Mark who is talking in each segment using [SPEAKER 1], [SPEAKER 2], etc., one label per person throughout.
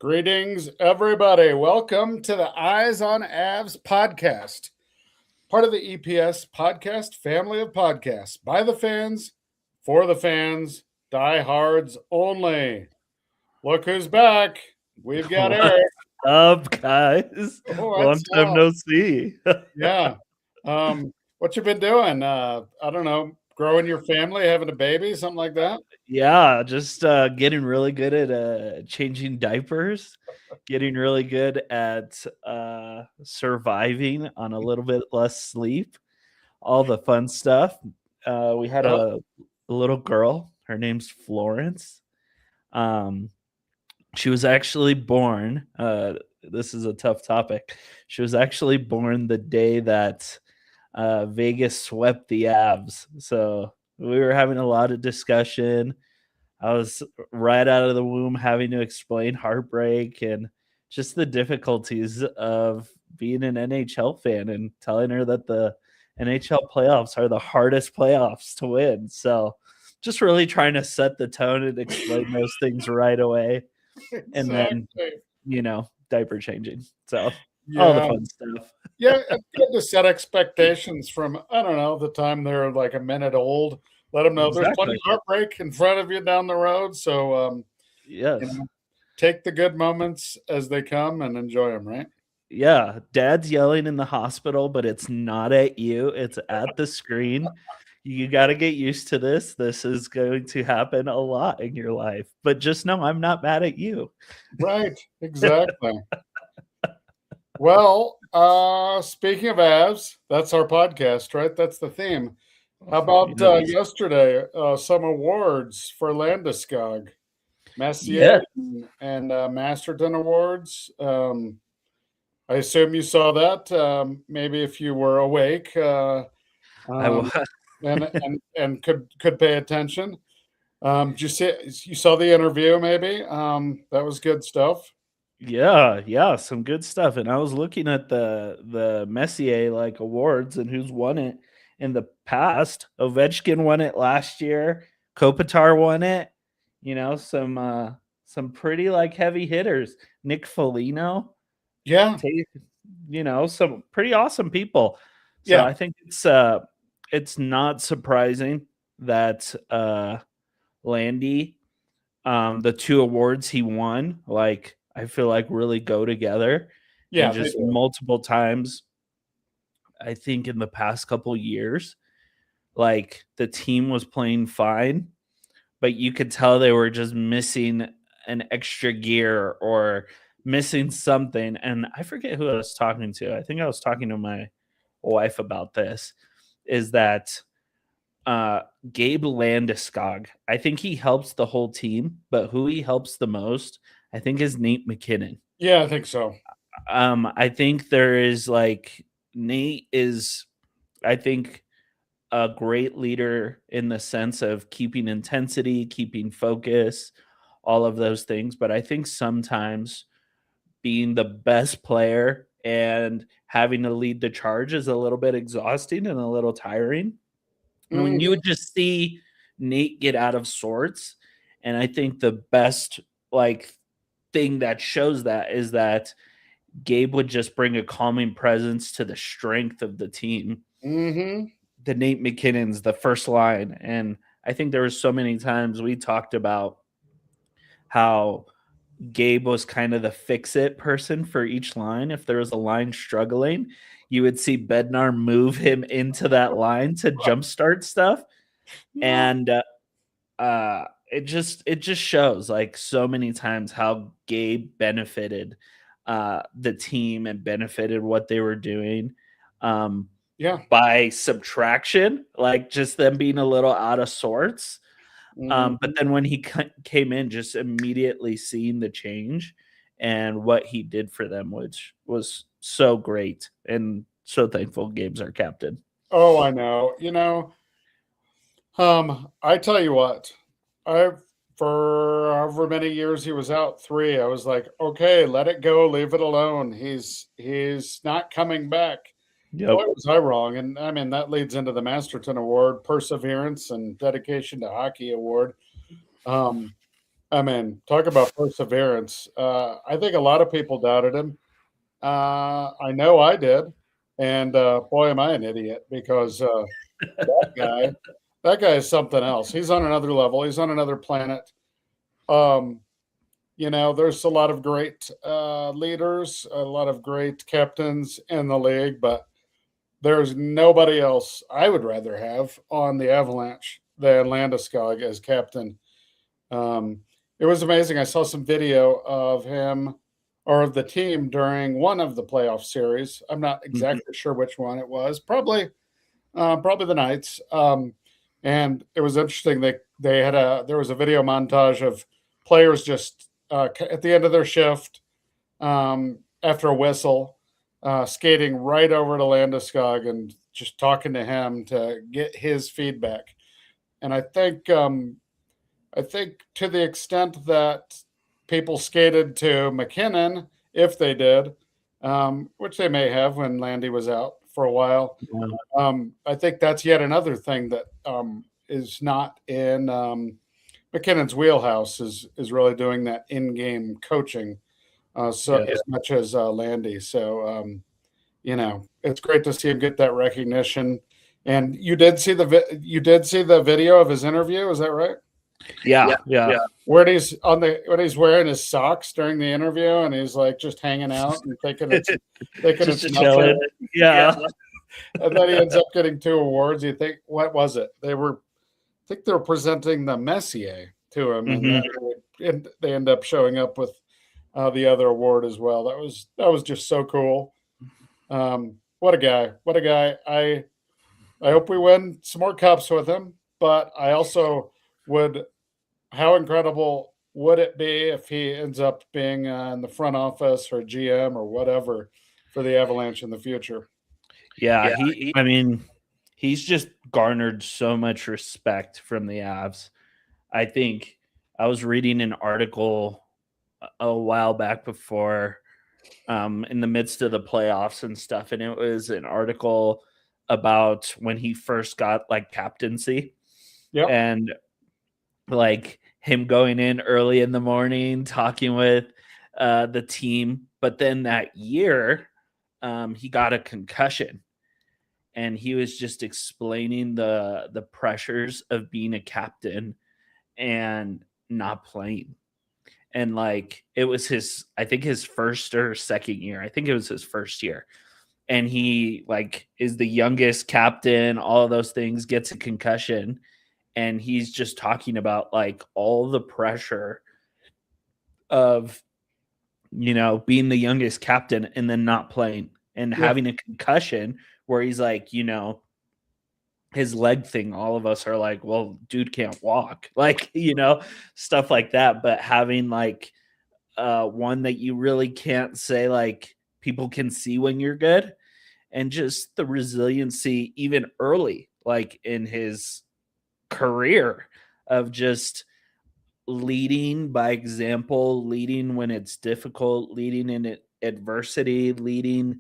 [SPEAKER 1] Greetings, everybody. Welcome to the Eyes on Avs podcast, part of the EPS podcast family of podcasts by the fans, for the fans, diehards only. Look who's back. We've got
[SPEAKER 2] What's
[SPEAKER 1] Eric.
[SPEAKER 2] up, guys? Long
[SPEAKER 1] What's
[SPEAKER 2] time
[SPEAKER 1] up?
[SPEAKER 2] no see.
[SPEAKER 1] Yeah. What you been doing? I don't know, growing your family, having a baby, something like that?
[SPEAKER 2] Yeah, just getting really good at changing diapers, getting really good at surviving on a little bit less sleep, all the fun stuff. We had
[SPEAKER 1] Yep.
[SPEAKER 2] a little girl. Her name's Florence. Um, she was actually born. This is a tough topic. She was actually born the day that Vegas swept the Avs. So we were having a lot of discussion. I was right out of the womb having to explain Heartbreak and just the difficulties of being an NHL fan and telling her that the NHL playoffs are the hardest playoffs to win. So just really trying to set the tone and explain those things right away. And then,
[SPEAKER 1] Exactly.
[SPEAKER 2] diaper changing. So all the
[SPEAKER 1] Yeah.
[SPEAKER 2] fun stuff.
[SPEAKER 1] Yeah, it's good to set expectations from, I don't know, the time they're like a minute old. Let them know there's plenty of
[SPEAKER 2] Exactly.
[SPEAKER 1] heartbreak in front of you down the road. So, you
[SPEAKER 2] Yes.
[SPEAKER 1] know, take the good moments as they come and enjoy them, right?
[SPEAKER 2] Yeah, dad's yelling in the hospital, but it's not at you, it's at the screen. You gotta get used to this. This is going to happen a lot in your life, but just know I'm not mad at you.
[SPEAKER 1] Right, exactly. Well, speaking of abs, that's our podcast, right? That's the theme. How about
[SPEAKER 2] Yes.
[SPEAKER 1] yesterday? Some awards for Landeskog, Messier,
[SPEAKER 2] Yeah,
[SPEAKER 1] and Masterton Awards. I assume you saw that. Maybe if you were awake
[SPEAKER 2] I
[SPEAKER 1] um,
[SPEAKER 2] was.
[SPEAKER 1] and could pay attention. Did you see? You saw the interview? Maybe that was good stuff.
[SPEAKER 2] Yeah, some good stuff, and I was looking at the Messier, awards and who's won it in the past. Ovechkin won it last year, Kopitar won it, some pretty, heavy hitters. Nick Foligno,
[SPEAKER 1] Yeah,
[SPEAKER 2] some pretty awesome people. So
[SPEAKER 1] yeah,
[SPEAKER 2] I think it's not surprising that, Landy, the 2 awards he won, I feel like really go together, and
[SPEAKER 1] yeah. They
[SPEAKER 2] just
[SPEAKER 1] do.
[SPEAKER 2] multiple times, I think in the past couple years, the team was playing fine, but you could tell they were just missing an extra gear or missing something. And I forget who I was talking to. I think I was talking to my wife about this. Is that Gabe Landeskog? I think he helps the whole team, but who he helps the most, I think, is Nate McKinnon.
[SPEAKER 1] Yeah, I think so.
[SPEAKER 2] I think there is Nate is, I think, a great leader in the sense of keeping intensity, keeping focus, all of those things. But I think sometimes being the best player and having to lead the charge is a little bit exhausting and a little tiring. And when you
[SPEAKER 1] Mhm.
[SPEAKER 2] would just see Nate get out of sorts, and I think the best like thing that shows that is that Gabe would just bring a calming presence to the strength of the team.
[SPEAKER 1] Mhm.
[SPEAKER 2] The Nate McKinnon's the first line. And I think there was so many times we talked about how Gabe was kind of the fix it person for each line. If there was a line struggling, you would see Bednar move him into that line to jumpstart stuff.
[SPEAKER 1] Yeah.
[SPEAKER 2] And it just shows so many times how Gabe benefited the team and benefited what they were doing. Um,
[SPEAKER 1] Yeah.
[SPEAKER 2] by subtraction, just them being a little out of sorts. But
[SPEAKER 1] Mhm.
[SPEAKER 2] then when he came in, just immediately seeing the change and what he did for them, which was so great, and so thankful Gabe's our captain.
[SPEAKER 1] Oh, I know. I tell you what, I for however many years he was out, 3, I was like, okay, let it go, leave it alone. He's not coming back. Boy,
[SPEAKER 2] Yep.
[SPEAKER 1] was I wrong. And I mean that leads into the Masterton Award, Perseverance and Dedication to Hockey Award. Um, I mean, talk about perseverance. I think a lot of people doubted him. I know I did, and boy, am I an idiot because that guy, that guy is something else. He's on another level. He's on another planet. Um, there's a lot of great leaders, a lot of great captains in the league, but there's nobody else I would rather have on the Avalanche than Landeskog as captain. Um, it was amazing. I saw some video of him or of the team during one of the playoff series. I'm not
[SPEAKER 2] Mhm.
[SPEAKER 1] exactly sure which one it was. Probably the Knights. And it was interesting. They had there was a video montage of players just at the end of their shift after a whistle, skating right over to Landeskog and just talking to him to get his feedback. And I think to the extent that people skated to McKinnon, if they did, which they may have when Landy was out for a while,
[SPEAKER 2] Yeah.
[SPEAKER 1] I think that's yet another thing that is not in McKinnon's wheelhouse is really doing that in-game coaching so
[SPEAKER 2] Yeah.
[SPEAKER 1] as much as Landy. So it's great to see him get that recognition. And you did see the video of his interview, is that right?
[SPEAKER 2] Yeah. Yeah.
[SPEAKER 1] When he's wearing his socks during the interview and he's like just hanging out and thinking
[SPEAKER 2] Just
[SPEAKER 1] it's
[SPEAKER 2] chilling.
[SPEAKER 1] nothing.
[SPEAKER 2] Yeah.
[SPEAKER 1] And then he ends up getting 2 awards. You think, what was it? I think they were presenting the Messier to him, and,
[SPEAKER 2] Mhm.
[SPEAKER 1] they end up showing up with the other award as well. That was just so cool. What a guy! What a guy! I hope we win some more cups with him, but I also would. How incredible would it be if he ends up being in the front office or GM or whatever for the Avalanche in the future?
[SPEAKER 2] Yeah, I mean, he's just garnered so much respect from the Avs. I think I was reading an article a while back before in the midst of the playoffs and stuff, and it was an article about when he first got like captaincy
[SPEAKER 1] Yep.
[SPEAKER 2] and like him going in early in the morning talking with the team, but then that year he got a concussion and he was just explaining the pressures of being a captain and not playing. And like it was his, I think his first or second year. I think it was his first year. And he like is the youngest captain, all of those things, gets a concussion. And he's just talking about like all the pressure of, being the youngest captain and then not playing and
[SPEAKER 1] Yeah.
[SPEAKER 2] having a concussion where he's like, his leg thing, all of us are like, well, dude can't walk, like, stuff like that. But having like one that you really can't say, like, people can see when you're good, and just the resiliency, even early, like in his career, of just leading by example, leading when it's difficult, leading in adversity, leading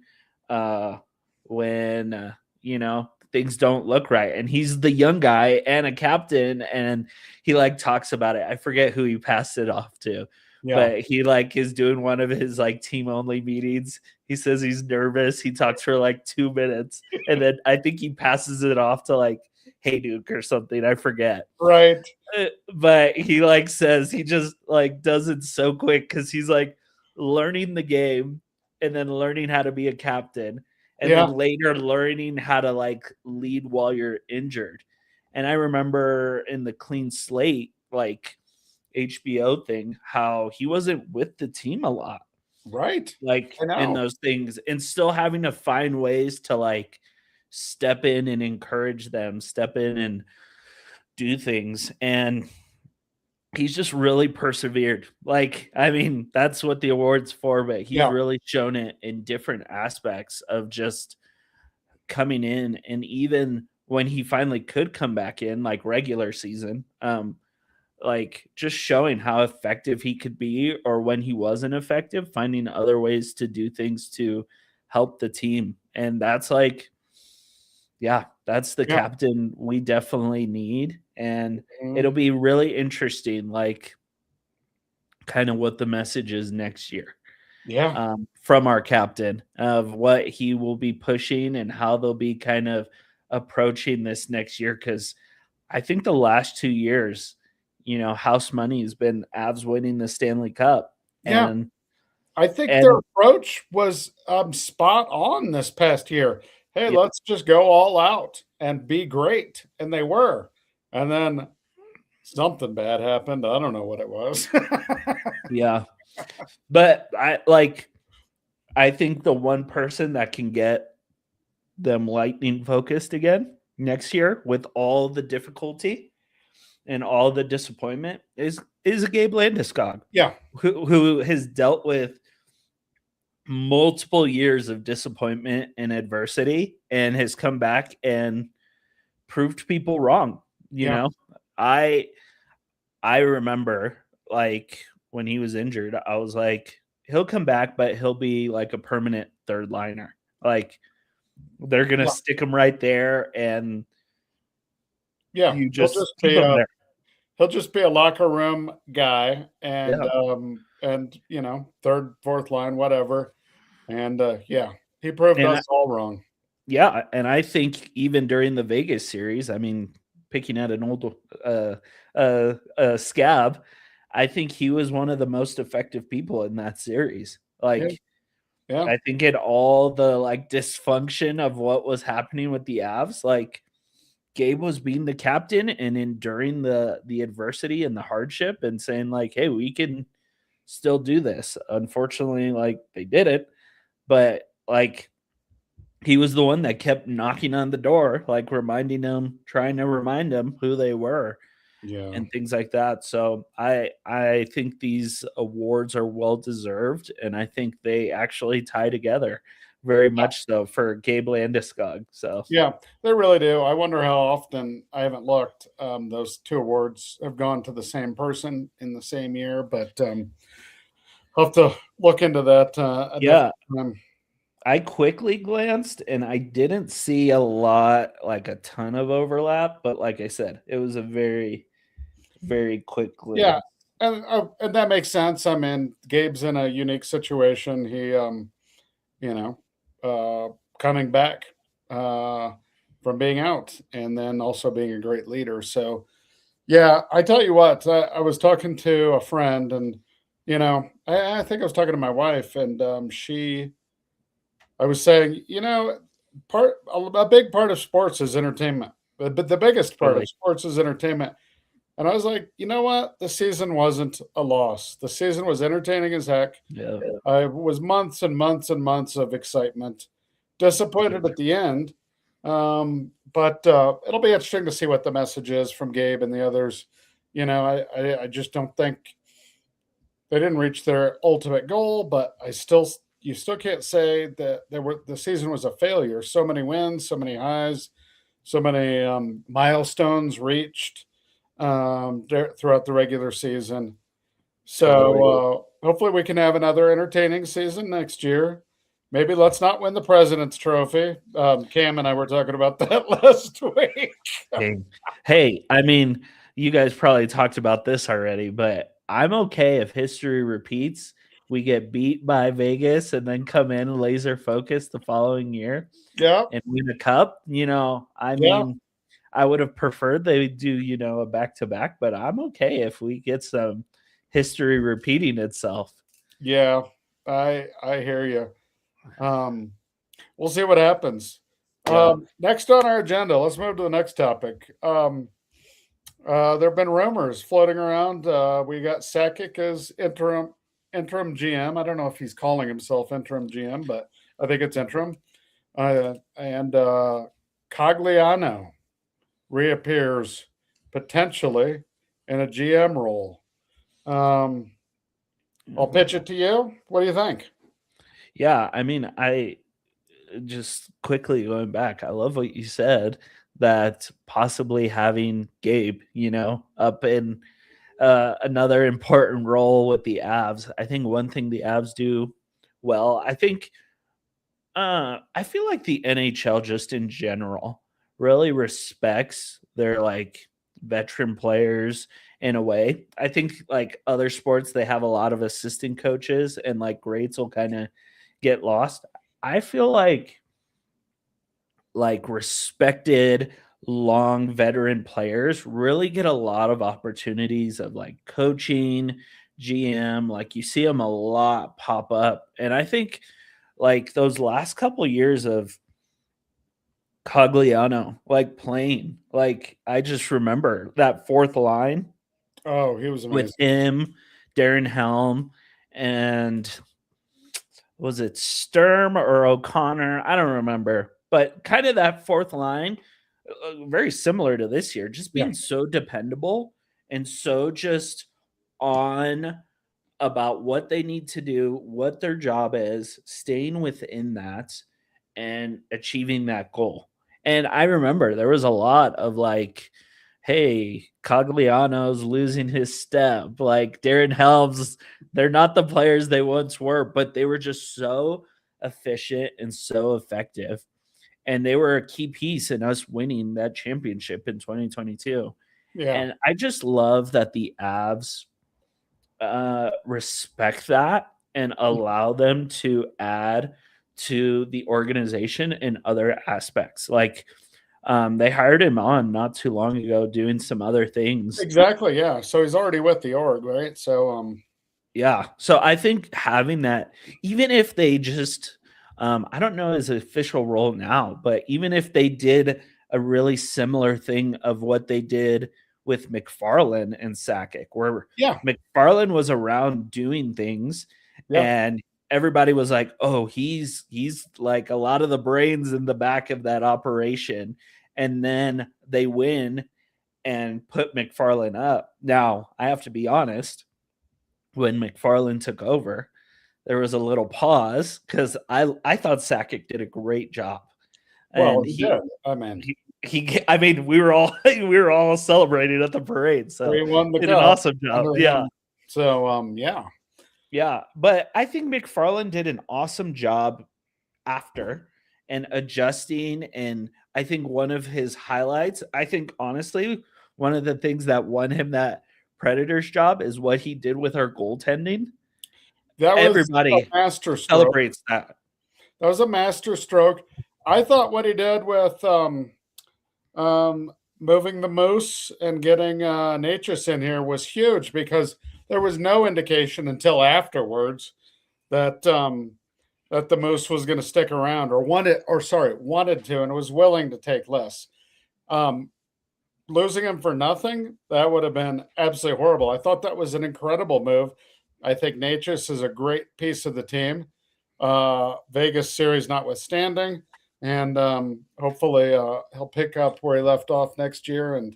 [SPEAKER 2] uh, when things don't look right. And he's the young guy and a captain, and he like talks about it. I forget who he passed it off to,
[SPEAKER 1] Yeah.
[SPEAKER 2] but he like is doing one of his like team only meetings. He says he's nervous. He talks for like 2 minutes, and then I think he passes it off to like Hey Duke or something. I forget.
[SPEAKER 1] Right.
[SPEAKER 2] But he like says he just like does it so quick because he's like learning the game and then learning how to be a captain and then
[SPEAKER 1] Yeah.
[SPEAKER 2] later learning how to like lead while you're injured. And I remember in the clean slate like HBO thing how he wasn't with the team a lot,
[SPEAKER 1] Right.
[SPEAKER 2] like
[SPEAKER 1] I
[SPEAKER 2] in
[SPEAKER 1] know.
[SPEAKER 2] those things, and still having to find ways to like step in and encourage them, step in and do things. And he's just really persevered. Like, I mean, that's what the award's for, but he's
[SPEAKER 1] Yeah.
[SPEAKER 2] really shown it in different aspects of just coming in. And even when he finally could come back in, like regular season, like just showing how effective he could be, or when he wasn't effective, finding other ways to do things to help the team. And that's like, yeah, that's the
[SPEAKER 1] Yeah.
[SPEAKER 2] captain we definitely need. And
[SPEAKER 1] Mhm.
[SPEAKER 2] it'll be really interesting. Like, kind of what the message is next year.
[SPEAKER 1] Yeah.
[SPEAKER 2] From our captain of what he will be pushing and how they'll be kind of approaching this next year. Because I think the last 2 years, house money has been Avs winning the Stanley Cup,
[SPEAKER 1] Yeah.
[SPEAKER 2] and
[SPEAKER 1] I think their
[SPEAKER 2] and
[SPEAKER 1] approach was spot on this past year. Hey,
[SPEAKER 2] yeah,
[SPEAKER 1] let's just go all out and be great. And they were. And then something bad happened. I don't know what it was.
[SPEAKER 2] yeah. But I think the one person that can get them lightning focused again next year with all the difficulty and all the disappointment is a Gabe Landeskog,
[SPEAKER 1] Yeah.
[SPEAKER 2] who has dealt with multiple years of disappointment and adversity and has come back and proved people wrong.
[SPEAKER 1] Yeah.
[SPEAKER 2] I remember like when he was injured, I was like, he'll come back, but he'll be like a permanent third liner. Like they're gonna
[SPEAKER 1] Yeah.
[SPEAKER 2] stick him right there, and
[SPEAKER 1] Yeah.
[SPEAKER 2] you just keep him there.
[SPEAKER 1] He'll just be a locker room guy
[SPEAKER 2] Yeah,
[SPEAKER 1] and third, fourth line, whatever. And yeah, he proved
[SPEAKER 2] and
[SPEAKER 1] us all wrong.
[SPEAKER 2] yeah, and I think even during the Vegas series, I mean, picking at an old scab, I think he was one of the most effective people in that series.
[SPEAKER 1] Yeah.
[SPEAKER 2] Like,
[SPEAKER 1] Yeah.
[SPEAKER 2] I think in all the like dysfunction of what was happening with the Avs, like Gabe was being the captain and enduring the adversity and the hardship and saying like, "Hey, we can still do this." Unfortunately, like they did it, but like he was the one that kept knocking on the door, like reminding them, trying to remind them who they were
[SPEAKER 1] Yeah.
[SPEAKER 2] and things like that. So I think these awards are well deserved, and I think they actually tie together very much so for Gabe Landeskog. So
[SPEAKER 1] Yeah, they really do. I wonder how often, I haven't looked, those two awards have gone to the same person in the same year, but I'll have to look into that a different
[SPEAKER 2] yeah,
[SPEAKER 1] time.
[SPEAKER 2] I quickly glanced and I didn't see a lot, like a ton of overlap, but like I said, it was a very, very quick
[SPEAKER 1] Yeah,
[SPEAKER 2] glance.
[SPEAKER 1] and that makes sense. I mean, Gabe's in a unique situation. He, you know, coming back uh, from being out and then also being a great leader. So, yeah, I tell you what, I was talking to a friend, and I think I was talking to my wife, and I was saying, a big part of sports is entertainment, but the biggest part of
[SPEAKER 2] Totally.
[SPEAKER 1] sports is entertainment. And I was like, you know what? The season wasn't a loss. The season was entertaining as heck.
[SPEAKER 2] Yeah.
[SPEAKER 1] It was months and months and months of excitement.
[SPEAKER 2] For
[SPEAKER 1] Disappointed
[SPEAKER 2] sure.
[SPEAKER 1] at the end, but it'll be interesting to see what the message is from Gabe and the others. I just don't think they didn't reach their ultimate goal, but you still can't say that the season was a failure. So many wins, so many highs, so many milestones reached throughout the regular season.
[SPEAKER 2] Totally.
[SPEAKER 1] So hopefully we can have another entertaining season next year. Maybe let's not win the President's Trophy. Cam and I were talking about that last week.
[SPEAKER 2] Hey, hey, I mean, you guys probably talked about this already, but I'm okay if history repeats. We get beat by Vegas and then come in laser focused the following year
[SPEAKER 1] Yeah,
[SPEAKER 2] and win a cup. I
[SPEAKER 1] yeah,
[SPEAKER 2] mean, I would have preferred they do, a back to back, but I'm okay if we get some history repeating itself.
[SPEAKER 1] yeah. I hear you. Um, we'll see what happens.
[SPEAKER 2] Yeah.
[SPEAKER 1] Next on our agenda, let's move to the next topic. There have been rumors floating around. We got Sakic as interim GM. I don't know if he's calling himself interim GM, but I think it's interim. And Cogliano reappears potentially in a GM role. I'll pitch it to you. What do you think?
[SPEAKER 2] Yeah, I mean, I just quickly going back, I love what you said that possibly having Gabe, up in another important role with the Avs. I think one thing the Avs do well, I feel like the NHL just in general really respects their like veteran players in a way. I think like other sports, they have a lot of assistant coaches and like grades will kind of get lost. I feel like respected long veteran players really get a lot of opportunities of like coaching, GM, like you see them a lot pop up. And I think like those last couple years of Cogliano like playing, like I just remember that fourth line
[SPEAKER 1] Oh, he was
[SPEAKER 2] with
[SPEAKER 1] amazing.
[SPEAKER 2] him, Darren Helm, and was it Sturm or O'Connor? I don't remember, but kind of that fourth line, very similar to this year, just
[SPEAKER 1] Yeah.
[SPEAKER 2] being so dependable and so just on about what they need to do, what their job is, staying within that and achieving that goal. And I remember there was a lot of like, hey, Cogliano's losing his step. Like Darren Helms, they're not the players they once were, but they were just so efficient and so effective. And they were a key piece in us winning that championship in 2022.
[SPEAKER 1] Yeah.
[SPEAKER 2] And I just love that the Avs respect that and allow them to add to the organization in other aspects. Like they hired him on not too long ago doing some other things.
[SPEAKER 1] Exactly. Yeah. So he's already with the org, right? So
[SPEAKER 2] Yeah. So I think having that, even if they just, I don't know his official role now, but even if they did a really similar thing of what they did with McFarland and Sakic, where
[SPEAKER 1] yeah.
[SPEAKER 2] McFarland was around doing things
[SPEAKER 1] Yep.
[SPEAKER 2] and everybody was like, oh, he's like a lot of the brains in the back of that operation. And then they win and put McFarland up. Now, I have to be honest, when McFarland took over, there was a little pause because I thought Sakic did a great job,
[SPEAKER 1] Well,
[SPEAKER 2] and
[SPEAKER 1] he did. I mean,
[SPEAKER 2] he I mean we were all we were all celebrating at the parade, so
[SPEAKER 1] we won the
[SPEAKER 2] did an
[SPEAKER 1] cup
[SPEAKER 2] awesome job.
[SPEAKER 1] under
[SPEAKER 2] Yeah,
[SPEAKER 1] him. So yeah.
[SPEAKER 2] yeah, but I think McFarland did an awesome job after and adjusting, and I think one of his highlights, I think honestly, one of the things that won him that Predators job is what he did with our goaltending.
[SPEAKER 1] That was a
[SPEAKER 2] Everybody
[SPEAKER 1] master stroke.
[SPEAKER 2] celebrates that.
[SPEAKER 1] That was a master stroke. I thought what he did with um, moving the moose and getting Natris in here was huge because there was no indication until afterwards that that the moose was going to stick around or wanted to and was willing to take less. Um, Losing him for nothing, that would have been absolutely horrible. I thought that was an incredible move. I think Natchez is a great piece of the team. Vegas series notwithstanding, and hopefully he'll pick up where he left off next year. And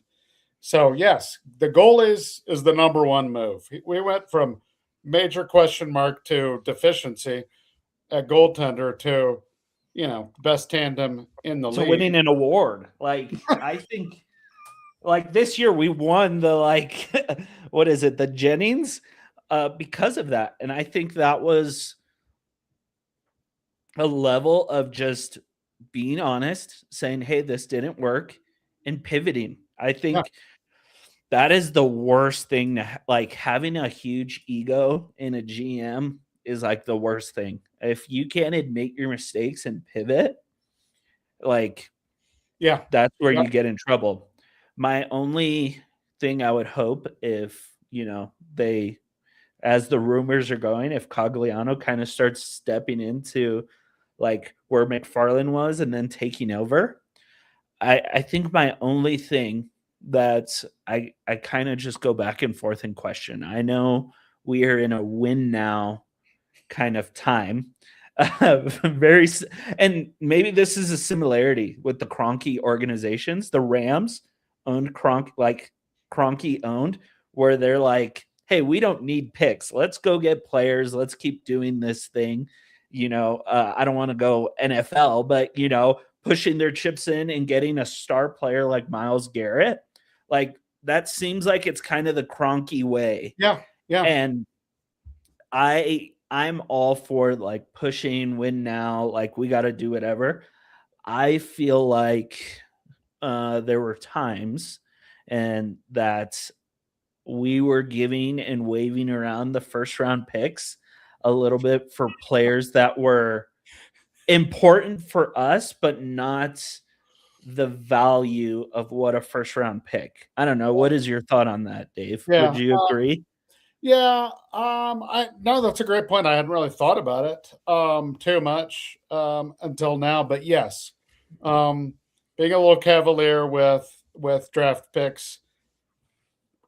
[SPEAKER 1] so, yes, the goal is the number one move. We went from major question mark to deficiency at goaltender to best tandem in the
[SPEAKER 2] To
[SPEAKER 1] league.
[SPEAKER 2] winning an award. Like I think like this year we won the like what is it, the Jennings because of that. And I think that was a level of just being honest, saying, "Hey, this didn't work," and pivoting. I
[SPEAKER 1] Yeah,
[SPEAKER 2] think that is the worst thing to like having a huge ego in a GM is like the worst thing. If you can't admit your mistakes and pivot, like
[SPEAKER 1] yeah,
[SPEAKER 2] that's where
[SPEAKER 1] yeah.
[SPEAKER 2] you get in trouble. My only thing I would hope if, they, as the rumors are going, if Cogliano kind of starts stepping into like where McFarland was and then taking over, I think my only thing that I kind of just go back and forth and question. I know we are in a win now kind of time. Very, and maybe this is a similarity with the Kroenke organizations. The Rams owned Kroenke, like Kroenke owned, where they're like, "Hey, we don't need picks. Let's go get players. Let's keep doing this thing." I don't want to go NFL, but pushing their chips in and getting a star player like Miles Garrett, like that seems like it's kind of the Kroenke way,
[SPEAKER 1] Yeah, yeah,
[SPEAKER 2] and I'm all for like pushing win now, like we got to do whatever. I feel like there were times and that we were giving and waving around the first round picks a little bit for players that were important for us, but not the value of what a first round pick. I don't know. What is your thought on that, Dave? Would
[SPEAKER 1] Yeah.
[SPEAKER 2] you agree?
[SPEAKER 1] Yeah. I no, that's a great point. I hadn't really thought about it too much until now. But yes, um, being a little cavalier with draft picks,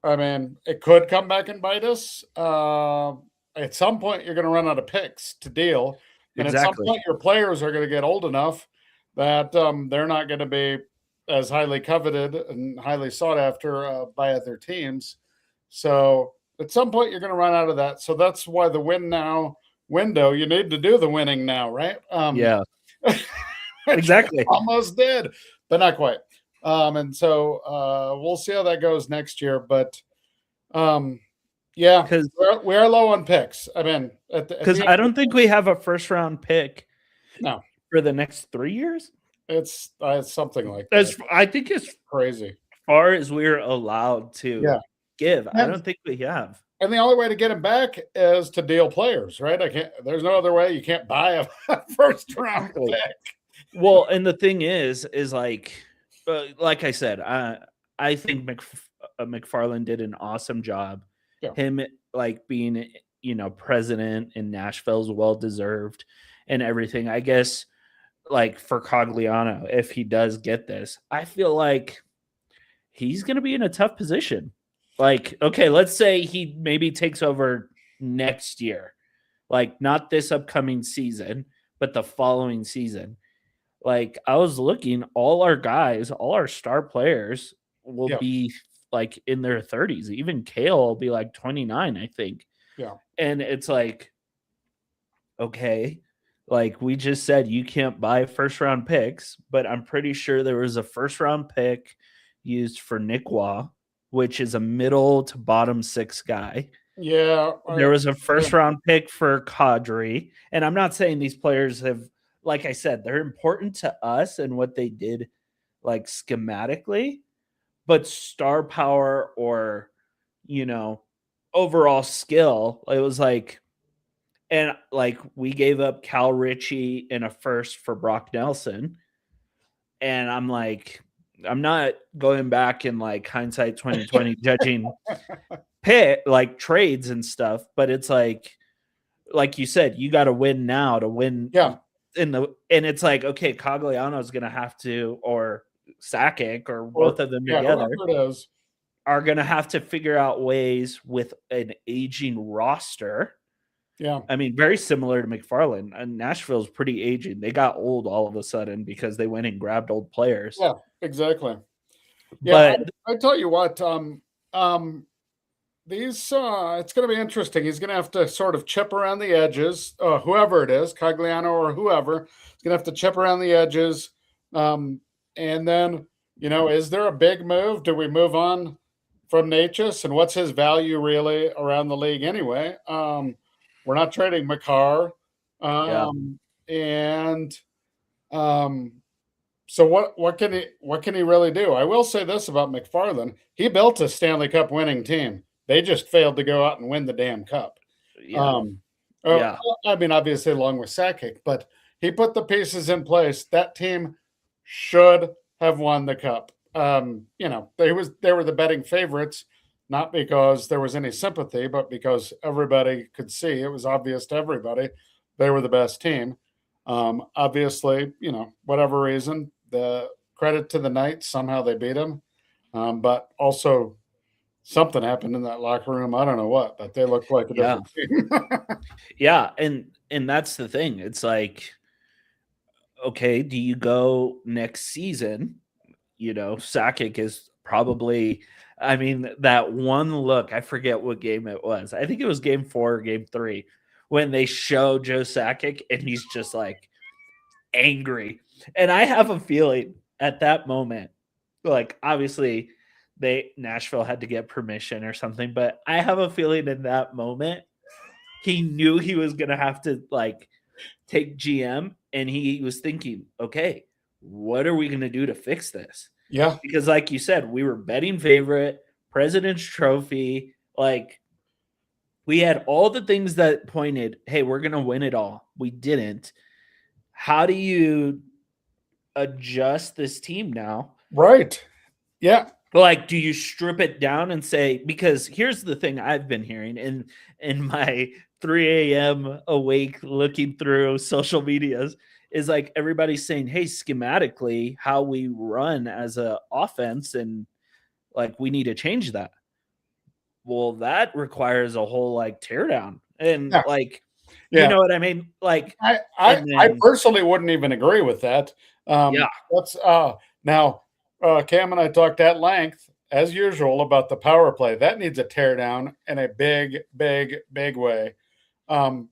[SPEAKER 1] I mean, it could come back and bite us. At some point, you're going to run out of picks to deal, and at some
[SPEAKER 2] Exactly.
[SPEAKER 1] point, your players are going to get old enough that they're not going to be as highly coveted and highly sought after by other teams. So at some point, you're going to run out of that. So that's why the win now window, you need to do the winning now, right?
[SPEAKER 2] Yeah.
[SPEAKER 1] Which we
[SPEAKER 2] Exactly.
[SPEAKER 1] almost did, but not quite. And so we'll see how that goes next year. But yeah,
[SPEAKER 2] Because
[SPEAKER 1] we're low on picks. I mean, at the end
[SPEAKER 2] I
[SPEAKER 1] of
[SPEAKER 2] don't think we have a first round pick
[SPEAKER 1] no,
[SPEAKER 2] for the next 3 years.
[SPEAKER 1] it's something like that.
[SPEAKER 2] I think as
[SPEAKER 1] Crazy.
[SPEAKER 2] far as we're allowed to
[SPEAKER 1] Yeah.
[SPEAKER 2] give, I
[SPEAKER 1] And,
[SPEAKER 2] don't think we have.
[SPEAKER 1] and the only way to get him back is to deal players, right? I can't. There's no other way. You can't buy a first round
[SPEAKER 2] Exactly.
[SPEAKER 1] pick.
[SPEAKER 2] Well, and the thing is like I said, I think McFarland did an awesome job.
[SPEAKER 1] Yeah.
[SPEAKER 2] Him like being, president in Nashville is well deserved and everything. I guess like for Cogliano, if he does get this, I feel like he's going to be in a tough position. Like, okay, let's say he maybe takes over next year, like not this upcoming season, but the following season. Like I was looking, all our guys, all our star players will
[SPEAKER 1] Yeah.
[SPEAKER 2] be like in their 30s. Even Kale will be like 29, I think.
[SPEAKER 1] Yeah.
[SPEAKER 2] And it's like, okay, like we just said, you can't buy first round picks, but I'm pretty sure there was a first round pick used for Nick Waugh, which is a middle to bottom 6 guy.
[SPEAKER 1] Yeah.
[SPEAKER 2] There was a first round pick for Kadri. And I'm not saying these players have, like I said, they're important to us and what they did like schematically, but star power or, overall skill, it was like, and like we gave up Cal Ritchie in a first for Brock Nelson. And I'm like, I'm not going back in like hindsight 2020 judging like trades and stuff, but it's like you said, you got to win now to win.
[SPEAKER 1] Yeah.
[SPEAKER 2] And it's like, okay, Cogliano is going to have to, or Sakic, or both of them together are going to have to figure out ways with an aging roster.
[SPEAKER 1] Yeah.
[SPEAKER 2] I mean, very similar to McFarland. And Nashville's pretty aging. They got old all of a sudden because they went and grabbed old players.
[SPEAKER 1] Yeah, exactly. Yeah,
[SPEAKER 2] But
[SPEAKER 1] I tell you what, these it's going to be interesting. He's going to have to sort of chip around the edges. Whoever it is, Cogliano or whoever, is going to have to chip around the edges. And then, is there a big move? Do we move on from Natchez? And what's his value really around the league anyway? We're not trading McCarr. And so what can he really do? I will say this about McFarland. He built a Stanley Cup winning team. They just failed to go out and win the damn cup.
[SPEAKER 2] yeah.
[SPEAKER 1] I mean, obviously along with Sakic, but he put the pieces in place. That team should have won the cup. They were the betting favorites, not because there was any sympathy, but because everybody could see, it was obvious to everybody they were the best team. Obviously, whatever reason, the credit to the Knights, somehow they beat them. But also something happened in that locker room. I don't know what, but they looked like a different team.
[SPEAKER 2] Yeah, and that's the thing. It's like, okay, do you go next season? Sakic is probably, I mean, that one look, I forget what game it was. I think it was game 4 or game 3 when they show Joe Sakic and he's just like angry. And I have a feeling at that moment, like obviously Nashville had to get permission or something, but I have a feeling in that moment he knew he was going to have to like take GM, and he was thinking, okay, what are we going to do to fix this?
[SPEAKER 1] Yeah.
[SPEAKER 2] Because like you said, we were betting favorite President's Trophy. Like, we had all the things that pointed, hey, we're going to win it all. We didn't. How do you adjust this team now?
[SPEAKER 1] Right. Yeah.
[SPEAKER 2] Like, do you strip it down and say, because here's the thing I've been hearing in my 3 a.m. awake looking through social medias is like everybody's saying, hey, schematically, how we run as a offense, and like we need to change that. Well, that requires a whole like teardown. And
[SPEAKER 1] Yeah.
[SPEAKER 2] like, you
[SPEAKER 1] Yeah.
[SPEAKER 2] know what I mean? Like,
[SPEAKER 1] I
[SPEAKER 2] and
[SPEAKER 1] I
[SPEAKER 2] then
[SPEAKER 1] personally wouldn't even agree with that.
[SPEAKER 2] yeah,
[SPEAKER 1] Let's now Cam and I talked at length, as usual, about the power play. That needs a tear down in a big, big, big way. Um,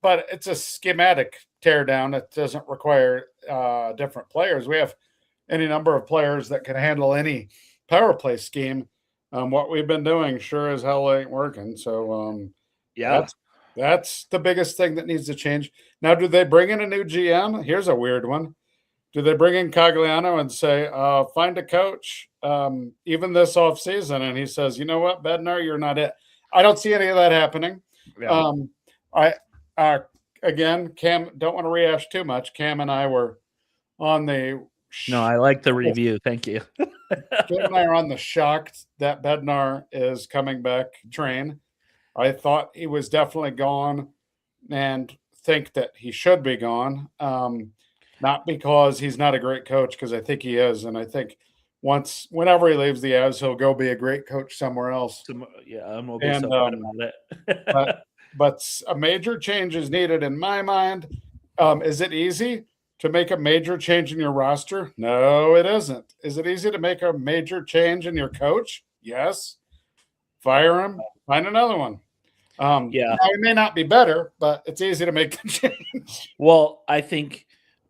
[SPEAKER 1] but it's a schematic tear down. It doesn't require different players. We have any number of players that can handle any power play scheme. What we've been doing sure as hell ain't working. So
[SPEAKER 2] yeah.
[SPEAKER 1] that's that's the biggest thing that needs to change. Now, do they bring in a new GM? Here's a weird one. Do they bring in Cagliano and say, find a coach, even this offseason? And he says, you know what, Bednar, you're not it. I don't see any of that happening.
[SPEAKER 2] Yeah.
[SPEAKER 1] Um, I again, Cam, don't want to rehash too much. Cam and I were on the
[SPEAKER 2] No, I like the review. Thank you.
[SPEAKER 1] Cam and I are on the shocked that Bednar is coming back train. I thought he was definitely gone and think that he should be gone. Not because he's not a great coach, because I think he is. And I think whenever he leaves the Avs, he'll go be a great coach somewhere else.
[SPEAKER 2] Yeah, I'm gonna be
[SPEAKER 1] And
[SPEAKER 2] so bad about
[SPEAKER 1] but
[SPEAKER 2] it.
[SPEAKER 1] but a major change is needed in my mind. Is it easy to make a major change in your roster? No, it isn't. Is it easy to make a major change in your coach? Yes. Fire him, find another one.
[SPEAKER 2] Yeah.
[SPEAKER 1] Now it may not be better, but it's easy to make the change.
[SPEAKER 2] Well, I think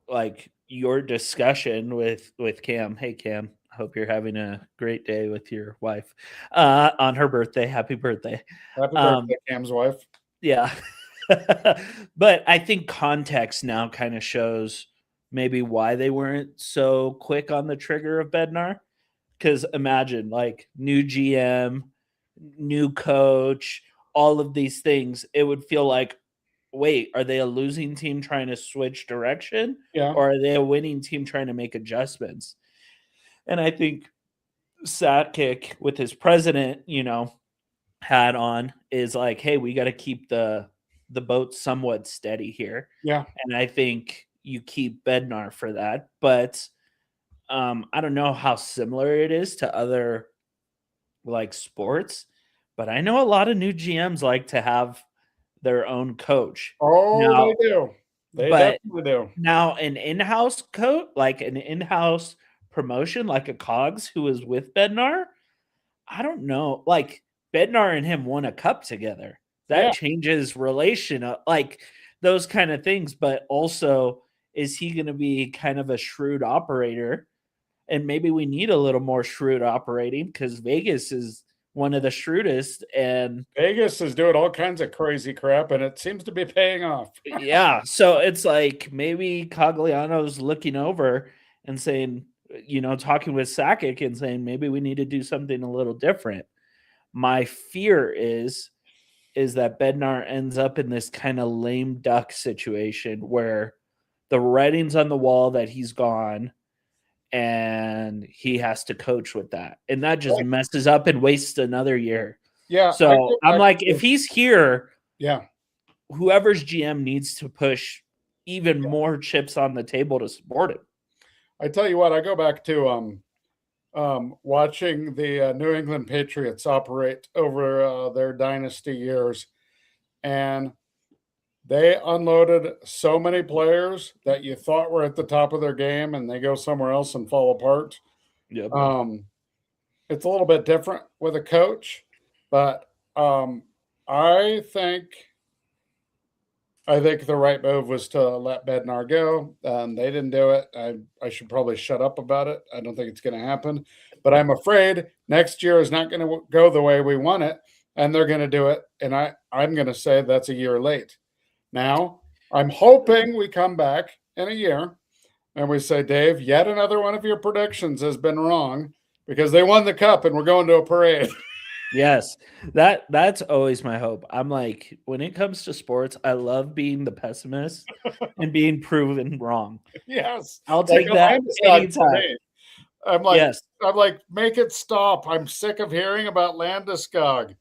[SPEAKER 2] like your discussion with Cam. Hey Cam, hope you're having a great day with your wife on her birthday. Happy birthday.
[SPEAKER 1] Happy
[SPEAKER 2] Um,
[SPEAKER 1] birthday, Cam's wife.
[SPEAKER 2] yeah. But I think context now kind of shows maybe why they weren't so quick on the trigger of Bednar. Because imagine like new GM, new coach, all of these things. It would feel like, wait, are they a losing team trying to switch direction?
[SPEAKER 1] Yeah,
[SPEAKER 2] Or are they a winning team trying to make adjustments? And I think Satkick with his president, hat on is like, hey, we got to keep the boat somewhat steady here.
[SPEAKER 1] yeah.
[SPEAKER 2] And I think you keep Bednar for that. But I don't know how similar it is to other like sports, but I know a lot of new GMs like to have their own coach.
[SPEAKER 1] Oh,
[SPEAKER 2] Now,
[SPEAKER 1] they do. They
[SPEAKER 2] but
[SPEAKER 1] definitely do.
[SPEAKER 2] now an in-house coach, like an in-house promotion, like a Cogs who is with Bednar, I don't know. Like Bednar and him won a cup together. That
[SPEAKER 1] Yeah,
[SPEAKER 2] changes relation, like those kind of things. But also, is he going to be kind of a shrewd operator? And maybe we need a little more shrewd operating because Vegas is one of the shrewdest. And
[SPEAKER 1] Vegas is doing all kinds of crazy crap, and it seems to be paying off.
[SPEAKER 2] yeah, so it's like maybe Cogliano's looking over and saying, talking with Sakic and saying maybe we need to do something a little different. My fear is that Bednar ends up in this kind of lame duck situation where the writing's on the wall that he's gone and he has to coach with that. And that just
[SPEAKER 1] Right.
[SPEAKER 2] messes up and wastes another year.
[SPEAKER 1] Yeah, I
[SPEAKER 2] So
[SPEAKER 1] go
[SPEAKER 2] I'm
[SPEAKER 1] back
[SPEAKER 2] like,
[SPEAKER 1] to
[SPEAKER 2] if he's here,
[SPEAKER 1] yeah.
[SPEAKER 2] whoever's GM needs to push even more chips on the table to support him.
[SPEAKER 1] I tell you what, I go back to watching the New England Patriots operate over their dynasty years, and they unloaded so many players that you thought were at the top of their game, and they go somewhere else and fall apart.
[SPEAKER 2] Yep.
[SPEAKER 1] It's a little bit different with a coach, but I think I think the right move was to let Bednar go. They didn't do it. I should probably shut up about it. I don't think it's going to happen, but I'm afraid next year is not going to go the way we want it, and they're going to do it. And I'm going to say that's a year late. Now I'm hoping we come back in a year and we say, Dave, yet another one of your predictions has been wrong. because they won the cup and we're going to a parade.
[SPEAKER 2] Yes, that's always my hope. I'm like, when it comes to sports, I love being the pessimist and being proven wrong.
[SPEAKER 1] Yes,
[SPEAKER 2] I'll
[SPEAKER 1] like
[SPEAKER 2] take
[SPEAKER 1] a
[SPEAKER 2] that
[SPEAKER 1] Landeskog for
[SPEAKER 2] anytime.
[SPEAKER 1] me. I'm like,
[SPEAKER 2] Yes.
[SPEAKER 1] I'm like, make it stop. I'm sick of hearing about Landeskog.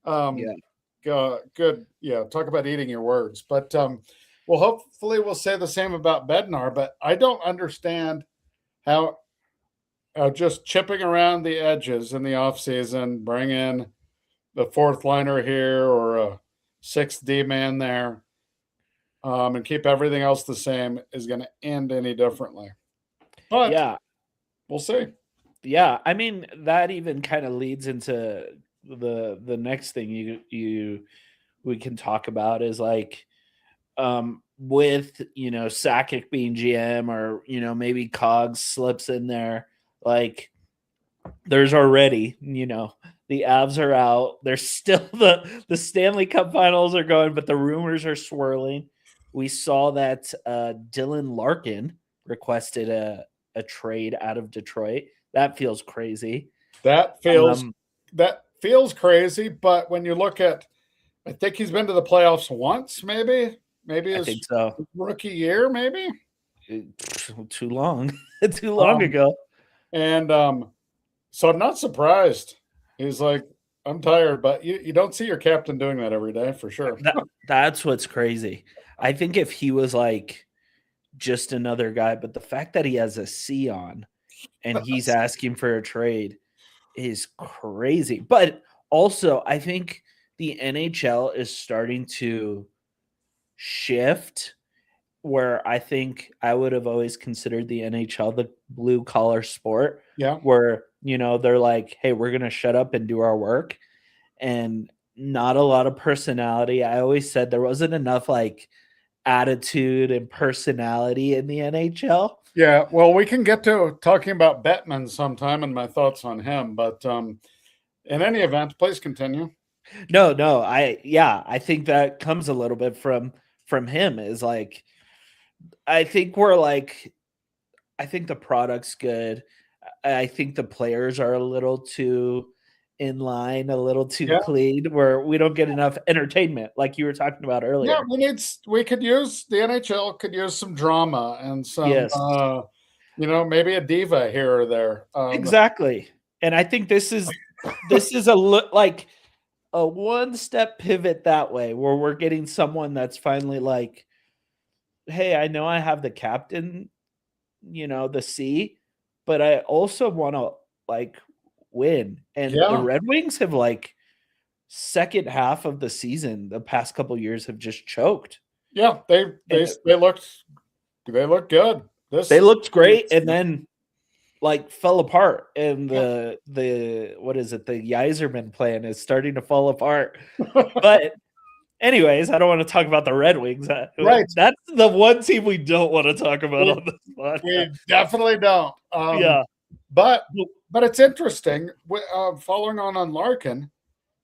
[SPEAKER 2] Yeah.
[SPEAKER 1] Good. Yeah, talk about eating your words. But well, hopefully we'll say the same about Bednar. But I don't understand how just chipping around the edges in the off season, bring in the fourth liner here or a sixth D man there, and keep everything else the same is going to end any differently. But
[SPEAKER 2] Yeah.
[SPEAKER 1] we'll see.
[SPEAKER 2] Yeah. I mean, that even kind of leads into the next thing you we can talk about is like with Sakic being GM or maybe Cogs slips in there, like there's already the Avs are out. There's still the Stanley Cup Finals are going, but the rumors are swirling. We saw that Dylan Larkin requested a trade out of Detroit. That feels crazy.
[SPEAKER 1] That feels
[SPEAKER 2] Um,
[SPEAKER 1] that feels crazy, but when you look at, I think he's been to the playoffs once, maybe
[SPEAKER 2] I
[SPEAKER 1] his
[SPEAKER 2] think so.
[SPEAKER 1] rookie year, maybe.
[SPEAKER 2] Too long, too long
[SPEAKER 1] Um,
[SPEAKER 2] ago.
[SPEAKER 1] and so I'm not surprised. He's like, I'm tired, but you don't see your captain doing that every day for sure.
[SPEAKER 2] That's what's crazy. I think if he was like just another guy, but the fact that he has a C on and he's asking for a trade is crazy. But also, I think the NHL is starting to shift where I think I would have always considered the NHL the blue collar sport
[SPEAKER 1] Yeah,
[SPEAKER 2] where, they're like, hey, we're going to shut up and do our work. And not a lot of personality. I always said there wasn't enough like attitude and personality in the NHL.
[SPEAKER 1] yeah. Well, we can get to talking about Bettman sometime and my thoughts on him, but in any event, please continue.
[SPEAKER 2] No, I think that comes a little bit from him is like I think we're like I think the product's good. I think the players are a little too in line, a little too
[SPEAKER 1] Yeah,
[SPEAKER 2] clean where we don't get enough entertainment like you were talking about
[SPEAKER 1] yeah.
[SPEAKER 2] earlier.
[SPEAKER 1] We could use the NHL could use some drama and some
[SPEAKER 2] Yes.
[SPEAKER 1] maybe a diva here or there.
[SPEAKER 2] Exactly. And I think this is like a one step pivot that way where we're getting someone that's finally like, hey, I know I have the captain, the C, but I also want to like win. And the
[SPEAKER 1] Yeah,
[SPEAKER 2] Red Wings have like second half of the season, the past couple years have just choked.
[SPEAKER 1] yeah.
[SPEAKER 2] And
[SPEAKER 1] They looked good.
[SPEAKER 2] they
[SPEAKER 1] This
[SPEAKER 2] looked great and then like fell apart and
[SPEAKER 1] yeah.
[SPEAKER 2] the what is it, the Yzerman plan is starting to fall apart. But anyways, I don't want to talk about the Red Wings.
[SPEAKER 1] Right.
[SPEAKER 2] That's the one team we don't want to talk about
[SPEAKER 1] We,
[SPEAKER 2] on this podcast.
[SPEAKER 1] we definitely don't.
[SPEAKER 2] Yeah.
[SPEAKER 1] But it's interesting. Following on Larkin,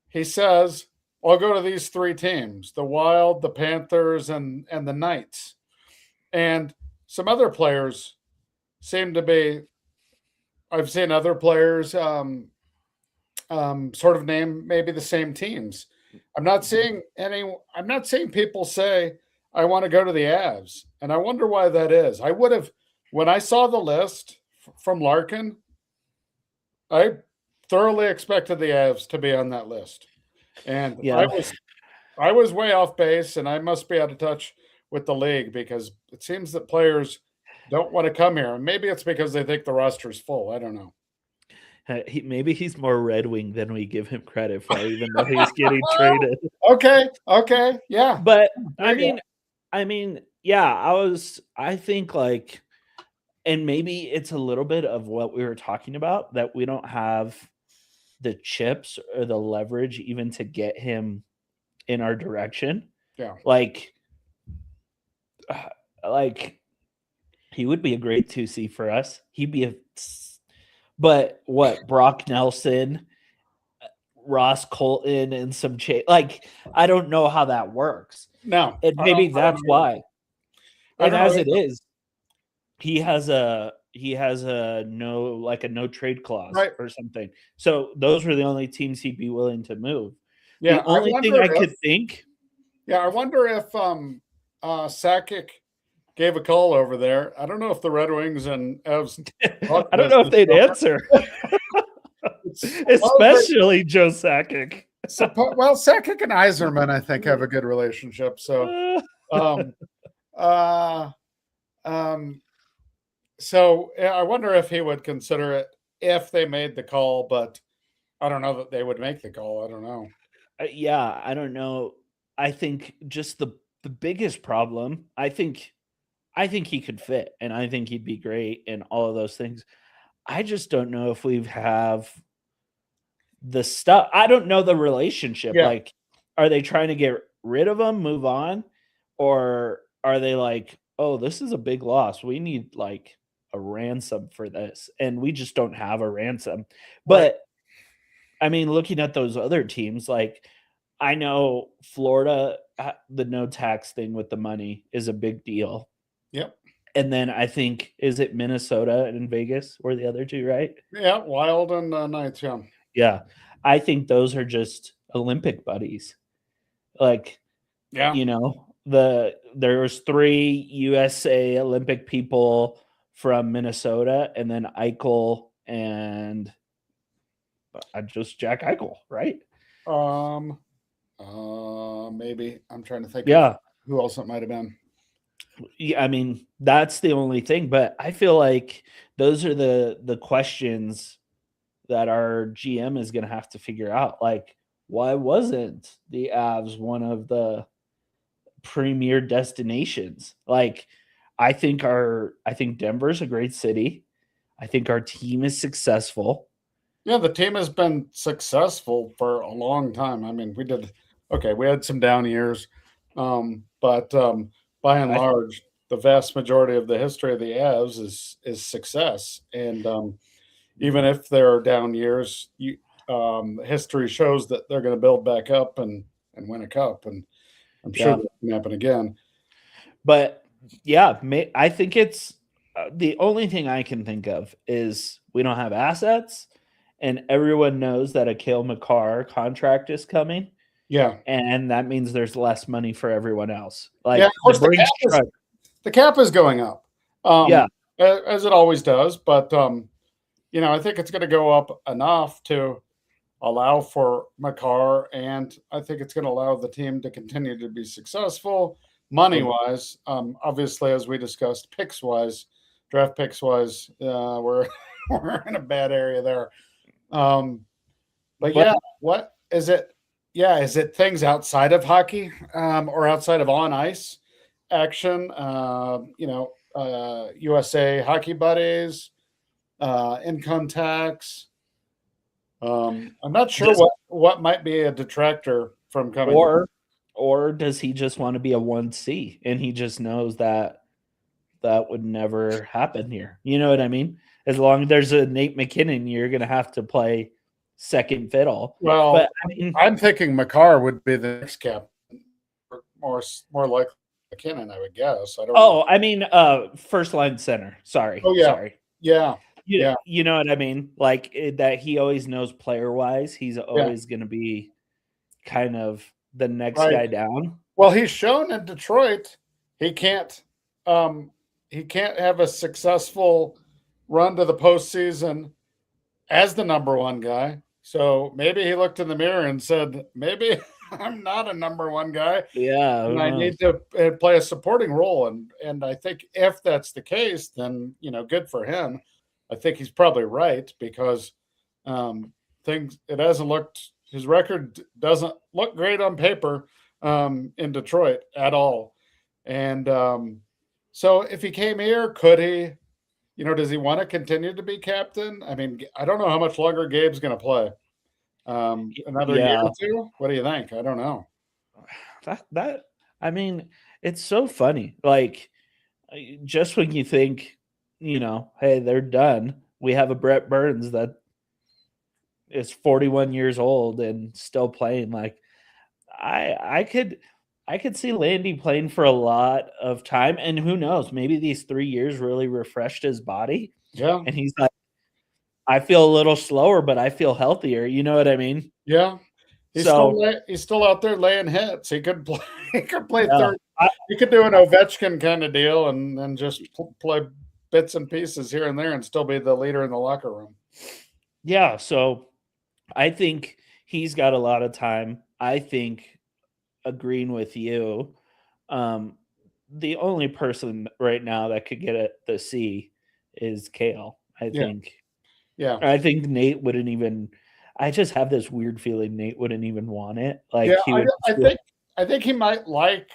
[SPEAKER 1] he says, "I'll go to these three teams: the Wild, the Panthers, and the Knights." And some other players seem to be. I've seen other players sort of name maybe the same teams. I'm not seeing any. I'm not seeing people say I want to go to the Avs, and I wonder why that is. I would have when I saw the list from Larkin. I thoroughly expected the Avs to be on that list, and
[SPEAKER 2] Yeah.
[SPEAKER 1] I was way off base, and I must be out of touch with the league because it seems that players don't want to come here, and maybe it's because they think the roster's full. I don't know.
[SPEAKER 2] Maybe he's more Red Wing than we give him credit for, even though he's getting traded.
[SPEAKER 1] Okay, yeah.
[SPEAKER 2] But
[SPEAKER 1] There you go.
[SPEAKER 2] I mean, yeah, I think like, and maybe it's a little bit of what we were talking about that we don't have the chips or the leverage even to get him in our direction.
[SPEAKER 1] Yeah,
[SPEAKER 2] Like, like he would be a great 2C for us. He'd be but what, Brock Nelson, Ross Colton, and some like I don't know how that works.
[SPEAKER 1] no,
[SPEAKER 2] And maybe
[SPEAKER 1] I don't
[SPEAKER 2] that's
[SPEAKER 1] know.
[SPEAKER 2] why.
[SPEAKER 1] I
[SPEAKER 2] And
[SPEAKER 1] don't know
[SPEAKER 2] as it
[SPEAKER 1] either.
[SPEAKER 2] is, he has a he has a no trade clause
[SPEAKER 1] Right.
[SPEAKER 2] or something. So those were the only teams he'd be willing to move.
[SPEAKER 1] Yeah,
[SPEAKER 2] The
[SPEAKER 1] I
[SPEAKER 2] only thing
[SPEAKER 1] wonder
[SPEAKER 2] I
[SPEAKER 1] if
[SPEAKER 2] could think,
[SPEAKER 1] Sakic gave a call over there. I don't know if the Red Wings and Evs talk
[SPEAKER 2] I don't know if
[SPEAKER 1] business.
[SPEAKER 2] they'd answer,
[SPEAKER 1] It's
[SPEAKER 2] especially Joe Sakic.
[SPEAKER 1] well, Sakic and Yzerman, I think, have a good relationship. So, um, uh, um, I wonder if he would consider it if they made the call, but I don't know that they would make the call. I don't know.
[SPEAKER 2] Yeah, I don't know. I think just the biggest problem, I think he could fit and I think he'd be great and all of those things. I just don't know if we have the stuff. I don't know the relationship.
[SPEAKER 1] Yeah,
[SPEAKER 2] Like, are they trying to get rid of him, move on? Or are they like, oh, this is a big loss. We need like a ransom for this. And we just don't have a ransom.
[SPEAKER 1] right.
[SPEAKER 2] But I mean, looking at those other teams, like I know Florida, the no tax thing with the money is a big deal.
[SPEAKER 1] Yep.
[SPEAKER 2] And then I think, is it Minnesota and Vegas were the other two, right?
[SPEAKER 1] Yeah, Wild and Knights. Yeah.
[SPEAKER 2] Yeah. I think those are just Olympic buddies. Like,
[SPEAKER 1] Yeah.
[SPEAKER 2] there was 3 USA Olympic people from Minnesota and then Eichel and just Jack Eichel, right?
[SPEAKER 1] Maybe I'm trying to think of
[SPEAKER 2] Yeah.
[SPEAKER 1] who else it might have been.
[SPEAKER 2] Yeah, I mean, that's the only thing, but I feel like those are the questions that our GM is going to have to figure out. Like, why wasn't the Avs one of the premier destinations? Like, I think Denver's a great city. I think our team is successful.
[SPEAKER 1] Yeah, the team has been successful for a long time. I mean, we had some down years, but by and
[SPEAKER 2] I
[SPEAKER 1] large, the vast majority of the history of the Avs is success. And even if there are down years, history shows that they're going to build back up and win a cup. And I'm sure
[SPEAKER 2] yeah,
[SPEAKER 1] that can happen again.
[SPEAKER 2] but yeah, I think it's the only thing I can think of is we don't have assets, and everyone knows that a Cale Makar contract is coming,
[SPEAKER 1] Yeah,
[SPEAKER 2] and that means there's less money for everyone else.
[SPEAKER 1] yeah. Of
[SPEAKER 2] Like the
[SPEAKER 1] course,
[SPEAKER 2] Brinks truck,
[SPEAKER 1] the cap is going up,
[SPEAKER 2] yeah,
[SPEAKER 1] as it always does. But I think it's going to go up enough to allow for Makar, and I think it's going to allow the team to continue to be successful money wise. Obviously, as we discussed, picks wise, draft picks wise, we're we're in a bad area there. But
[SPEAKER 2] but
[SPEAKER 1] yeah, what is it? Yeah, is it things outside of hockey or outside of on ice action? USA Hockey Buddies, income tax. I'm not sure
[SPEAKER 2] just
[SPEAKER 1] what might be a detractor from coming.
[SPEAKER 2] or does he just want to be a 1C and he just knows that that would never happen here? You know what I mean? As long as there's a Nate McKinnon, you're going to have to play second fiddle.
[SPEAKER 1] Well,
[SPEAKER 2] But I mean,
[SPEAKER 1] I'm thinking Makar would be the next captain, more likely McKinnon, I would guess. I don't know.
[SPEAKER 2] I mean, first line center. Sorry,
[SPEAKER 1] Oh yeah,
[SPEAKER 2] sorry.
[SPEAKER 1] yeah, yeah,
[SPEAKER 2] You know what I mean? Like that he always knows player wise. He's
[SPEAKER 1] yeah.
[SPEAKER 2] always going to be kind of the next
[SPEAKER 1] Right.
[SPEAKER 2] guy down.
[SPEAKER 1] Well, he's shown in Detroit he can't have a successful run to the postseason as the number one guy. So maybe he looked in the mirror and said, maybe I'm not a number one guy.
[SPEAKER 2] Yeah,
[SPEAKER 1] And I need to play a supporting role. And I think if that's the case, then, good for him. I think he's probably right because his record doesn't look great on paper in Detroit at all. And so if he came here, could he, does he want to continue to be captain? I mean, I don't know how much longer Gabe's going to play. Another year or two? What do you think? I don't know.
[SPEAKER 2] I mean, it's so funny. Like, just when you think, hey, they're done, we have a Brett Burns that is 41 years old and still playing. Like, I could see Landy playing for a lot of time, and who knows, maybe these 3 years really refreshed his body.
[SPEAKER 1] Yeah.
[SPEAKER 2] And he's like, I feel a little slower, but I feel healthier. You know what I mean?
[SPEAKER 1] Yeah.
[SPEAKER 2] So
[SPEAKER 1] He's still out there laying hits. He could play. He could play
[SPEAKER 2] yeah,
[SPEAKER 1] third. He could do an Ovechkin kind of deal and just play bits and pieces here and there and still be the leader in the locker room.
[SPEAKER 2] yeah. So I think he's got a lot of time. I think agreeing with you, um, the only person right now that could get the C is Kale.
[SPEAKER 1] Yeah. Yeah.
[SPEAKER 2] I think Nate wouldn't even. I just have this weird feeling Nate wouldn't even want it. Like
[SPEAKER 1] Yeah.
[SPEAKER 2] he would.
[SPEAKER 1] I think he might like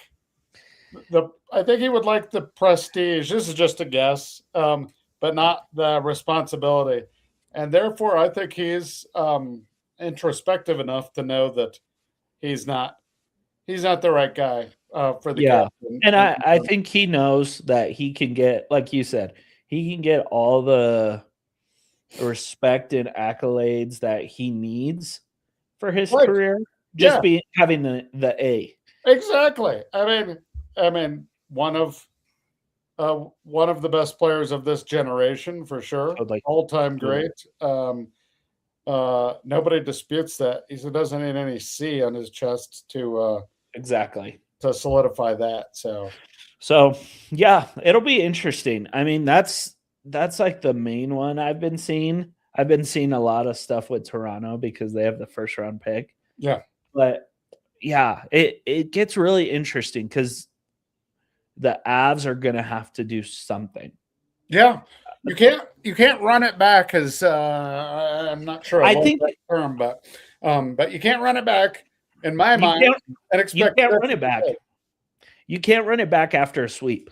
[SPEAKER 1] I think he would like the prestige. This is just a guess, but not the responsibility. And therefore, I think he's introspective enough to know that he's not the right guy for the
[SPEAKER 2] Yeah,
[SPEAKER 1] captain.
[SPEAKER 2] and I think he knows that he can get, like you said, he can get all the respect and accolades that he needs for his
[SPEAKER 1] Right.
[SPEAKER 2] career, just
[SPEAKER 1] Yeah.
[SPEAKER 2] having the A.
[SPEAKER 1] Exactly. I mean, one of the best players of this generation for sure.
[SPEAKER 2] Totally.
[SPEAKER 1] All time great. Nobody disputes that. He doesn't need any C on his chest to
[SPEAKER 2] Exactly.
[SPEAKER 1] to solidify that.
[SPEAKER 2] So yeah, it'll be interesting. I mean, that's like the main one I've been seeing. I've been seeing a lot of stuff with Toronto because they have the first round pick.
[SPEAKER 1] Yeah.
[SPEAKER 2] But yeah, it gets really interesting because the Avs are gonna have to do something.
[SPEAKER 1] Yeah. You can't run it back as I'm not sure
[SPEAKER 2] I think
[SPEAKER 1] that term, but you can't run it back in my mind and expect
[SPEAKER 2] you can't run it back. You can't run it back after a sweep.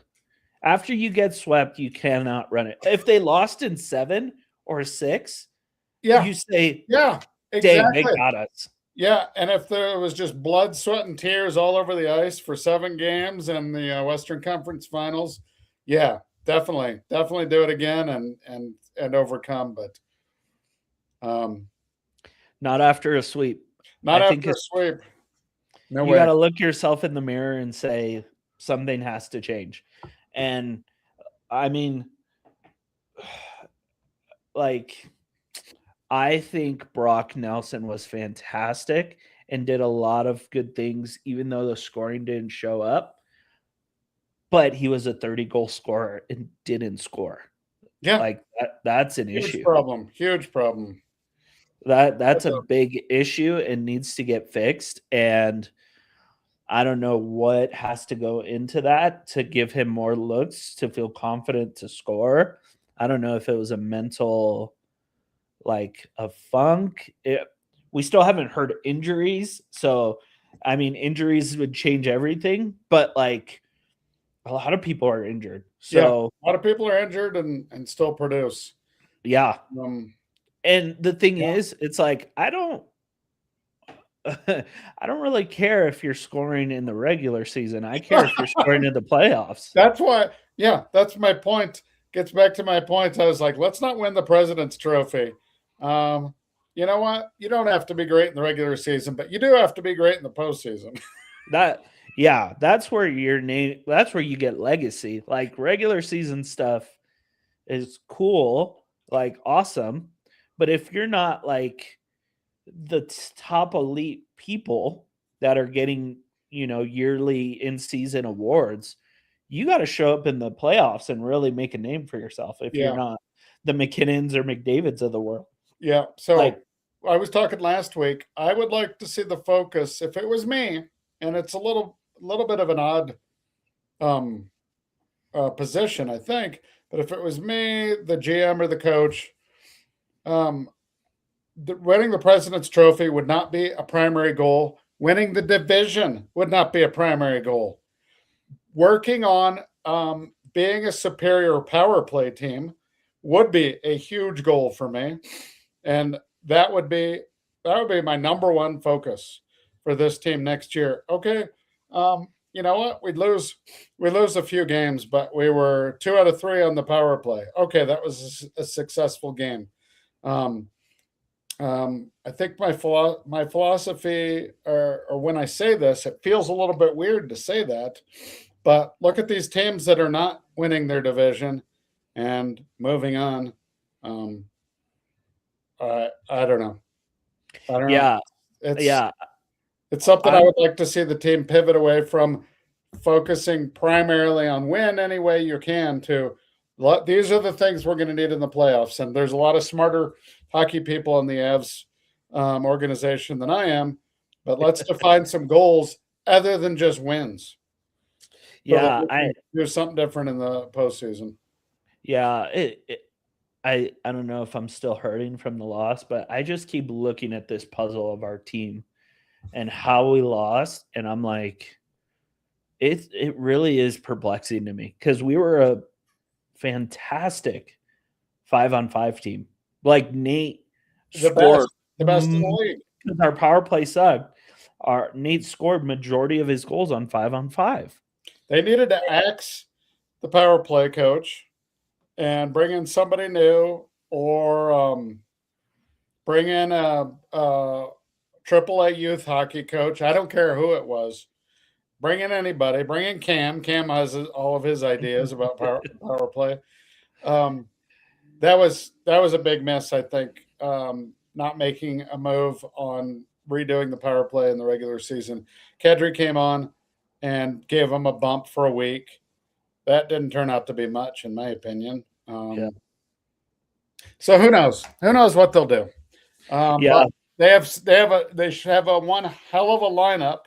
[SPEAKER 2] After you get swept, you cannot run it. If they lost in 7 or 6, you say,
[SPEAKER 1] yeah, exactly.
[SPEAKER 2] Dang, they got us.
[SPEAKER 1] Yeah, and if there was just blood, sweat, and tears all over the ice for 7 games in the Western Conference Finals, yeah, definitely do it again and overcome. But
[SPEAKER 2] not after a sweep.
[SPEAKER 1] Not after a sweep.
[SPEAKER 2] No way. You got to look yourself in the mirror and say something has to change. And I mean, like, I think Brock Nelson was fantastic and did a lot of good things, even though the scoring didn't show up. But he was a 30-goal scorer and didn't score.
[SPEAKER 1] Yeah.
[SPEAKER 2] Like that's an
[SPEAKER 1] huge
[SPEAKER 2] issue.
[SPEAKER 1] Huge problem.
[SPEAKER 2] That's a big issue and needs to get fixed. And I don't know what has to go into that to give him more looks to feel confident to score. I don't know if it was a mental, like a funk. We still haven't heard injuries. So, I mean, injuries would change everything. But like a lot of people are injured. So
[SPEAKER 1] a lot of people are injured and still produce.
[SPEAKER 2] Yeah. And the thing is, it's like, I don't really care if you're scoring in the regular season. I care if you're scoring in the playoffs.
[SPEAKER 1] That's why, that's my point. Gets back to my point. I was like, let's not win the President's Trophy. You know what? You don't have to be great in the regular season, but you do have to be great in the postseason.
[SPEAKER 2] That's where that's where you get legacy. Like regular season stuff is cool, like awesome. But if you're not like the top elite people that are getting, yearly in-season awards, you got to show up in the playoffs and really make a name for yourself if you're not the McKinnons or McDavids of the world.
[SPEAKER 1] Yeah. So I was talking last week. I would like to see the focus, if it was me, and it's a little bit of an odd position, I think. But if it was me, the GM or the coach, winning the President's Trophy would not be a primary goal. Winning the division would not be a primary goal. Working on being a superior power play team would be a huge goal for me, and that would be my number one focus for this team next year. Okay, you know what? We lose a few games, but we were 2 out of 3 on the power play. Okay, that was a successful game. I think my philosophy, or when I say this, it feels a little bit weird to say that, but look at these teams that are not winning their division. and moving on. I don't know. I don't know.
[SPEAKER 2] Yeah,
[SPEAKER 1] It's
[SPEAKER 2] yeah.
[SPEAKER 1] it's something I
[SPEAKER 2] I'm
[SPEAKER 1] would like to see the team pivot away from focusing primarily on win any way you can to these are the things we're going to need in the playoffs. And there's a lot of smarter hockey people in the Avs organization than I am, but let's define some goals other than just wins so that
[SPEAKER 2] yeah,
[SPEAKER 1] we can do something different in the postseason.
[SPEAKER 2] yeah, I don't know if I'm still hurting from the loss, but I just keep looking at this puzzle of our team and how we lost, and I'm like, it really is perplexing to me because we were a fantastic 5-on-5 team. Like Nate
[SPEAKER 1] The
[SPEAKER 2] scored
[SPEAKER 1] best, the best in the league.
[SPEAKER 2] because our power play sucked. Our Nate scored majority of his goals on 5-on-5.
[SPEAKER 1] They needed to axe the power play coach and bring in somebody new or bring in a AAA youth hockey coach. I don't care who it was. Bring in anybody. Bring in Cam. Cam has all of his ideas about power play. Um, that was a big miss, I think. Not making a move on redoing the power play in the regular season. Kedry came on and gave him a bump for a week. That didn't turn out to be much, in my opinion.
[SPEAKER 2] Yeah.
[SPEAKER 1] So who knows? Who knows what they'll do?
[SPEAKER 2] Yeah.
[SPEAKER 1] But they should have a one hell of a lineup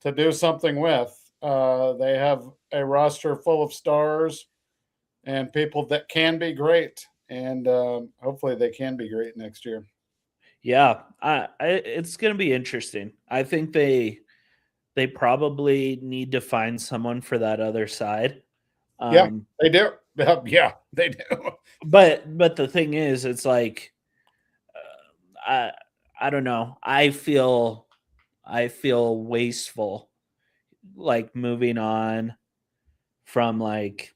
[SPEAKER 1] to do something with. They have a roster full of stars and people that can be great, and hopefully they can be great next year.
[SPEAKER 2] Yeah. It's going to be interesting. I think they probably need to find someone for that other side.
[SPEAKER 1] Yeah,
[SPEAKER 2] Um,
[SPEAKER 1] they do. Yeah, they do.
[SPEAKER 2] but the thing is, it's like I I don't know. I feel wasteful, like moving on from like